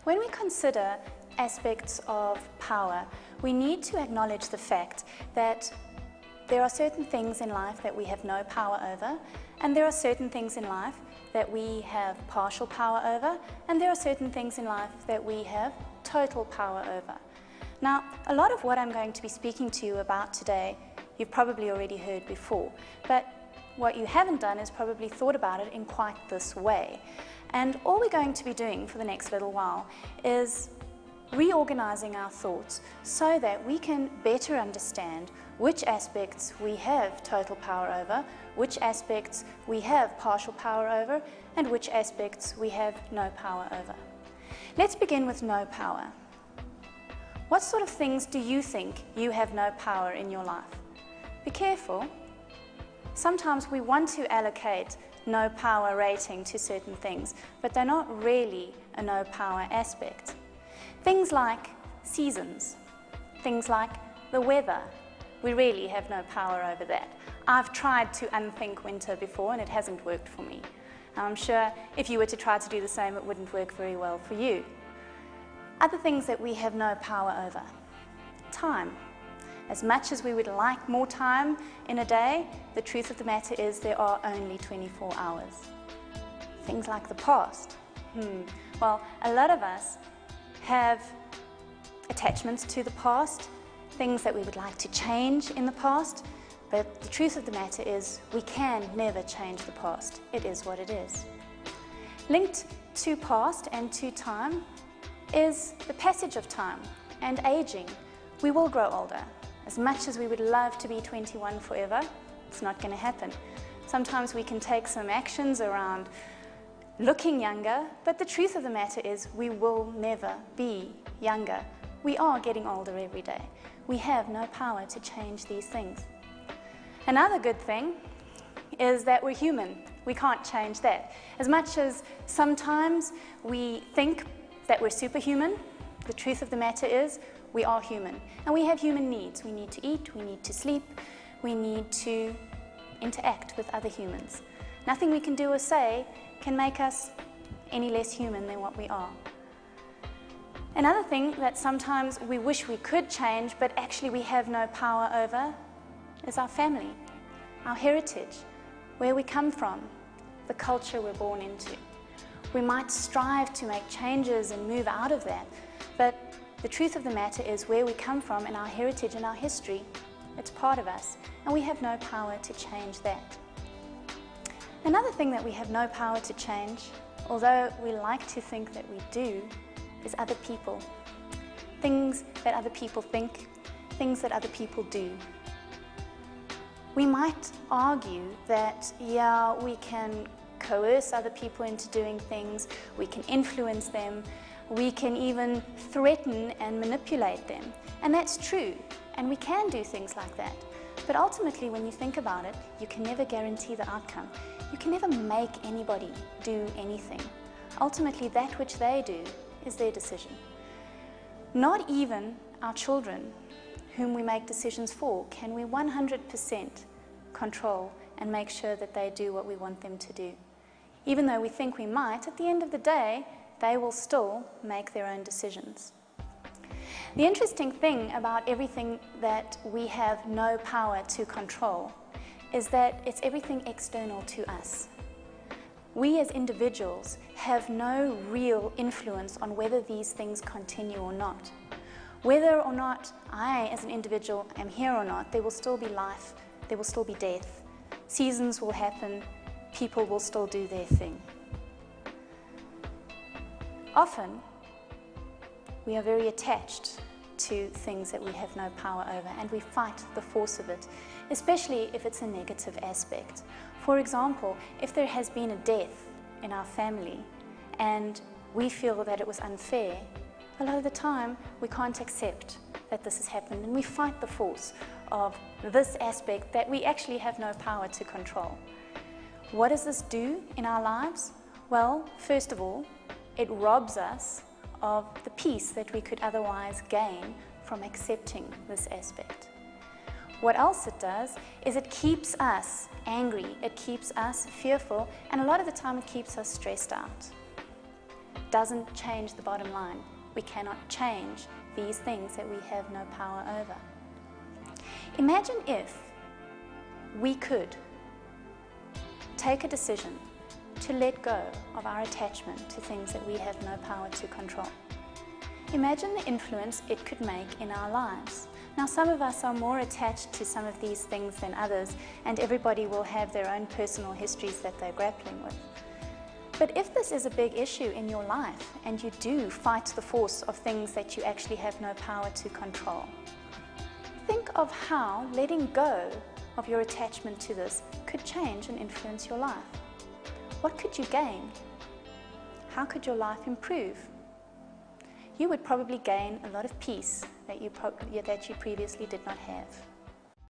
When we consider aspects of power, we need to acknowledge the fact that there are certain things in life that we have no power over, and there are certain things in life that we have partial power over, and there are certain things in life that we have total power over. Now, a lot of what I'm going to be speaking to you about today, you've probably already heard before, but what you haven't done is probably thought about it in quite this way. And all we're going to be doing for the next little while is reorganizing our thoughts so that we can better understand which aspects we have total power over, which aspects we have partial power over, and which aspects we have no power over. Let's begin with no power. What sort of things do you think you have no power in your life? Be careful. Sometimes we want to allocate no power rating to certain things, but they're not really a no power aspect. Things like seasons, things like the weather, we really have no power over that. I've tried to unthink winter before and it hasn't worked for me. I'm sure if you were to try to do the same, it wouldn't work very well for you. Other things that we have no power over. Time. As much as we would like more time in a day, the truth of the matter is there are only 24 hours. Things like the past. Well, a lot of us have attachments to the past, things that we would like to change in the past, but the truth of the matter is we can never change the past. It is what it is. Linked to past and to time is the passage of time and aging. We will grow older. As much as we would love to be 21 forever, it's not going to happen. Sometimes we can take some actions around looking younger, but the truth of the matter is we will never be younger. We are getting older every day. We have no power to change these things. Another good thing is that we're human. We can't change that. As much as sometimes we think that we're superhuman, the truth of the matter is we are human, and we have human needs. We need to eat, we need to sleep, we need to interact with other humans. Nothing we can do or say can make us any less human than what we are. Another thing that sometimes we wish we could change, but actually we have no power over, is our family, our heritage, where we come from, the culture we're born into. We might strive to make changes and move out of that, but the truth of the matter is where we come from and our heritage and our history, it's part of us, and we have no power to change that. Another thing that we have no power to change, although we like to think that we do, is other people. Things that other people think, things that other people do. We might argue that, yeah, we can coerce other people into doing things, we can influence them, we can even threaten and manipulate them. And that's true, and we can do things like that. But ultimately, when you think about it, you can never guarantee the outcome. You can never make anybody do anything. Ultimately, that which they do is their decision. Not even our children, whom we make decisions for, can we 100% control and make sure that they do what we want them to do. Even though we think we might, at the end of the day, they will still make their own decisions. The interesting thing about everything that we have no power to control is that it's everything external to us. We as individuals have no real influence on whether these things continue or not. Whether or not I as an individual am here or not, there will still be life, there will still be death. Seasons will happen, people will still do their thing. Often, we are very attached to things that we have no power over, and we fight the force of it, especially if it's a negative aspect. For example, if there has been a death in our family and we feel that it was unfair, a lot of the time we can't accept that this has happened, and we fight the force of this aspect that we actually have no power to control. What does this do in our lives? Well, first of all, it robs us of the peace that we could otherwise gain from accepting this aspect. What else it does is it keeps us angry, it keeps us fearful, and a lot of the time it keeps us stressed out. doesn't change the bottom line. We cannot change these things that we have no power over. Imagine if we could take a decision to let go of our attachment to things that we have no power to control. Imagine the influence it could make in our lives. Now, some of us are more attached to some of these things than others, and everybody will have their own personal histories that they're grappling with. But if this is a big issue in your life, and you do fight the force of things that you actually have no power to control, think of how letting go of your attachment to this could change and influence your life. What could you gain? How could your life improve? You would probably gain a lot of peace that you previously did not have.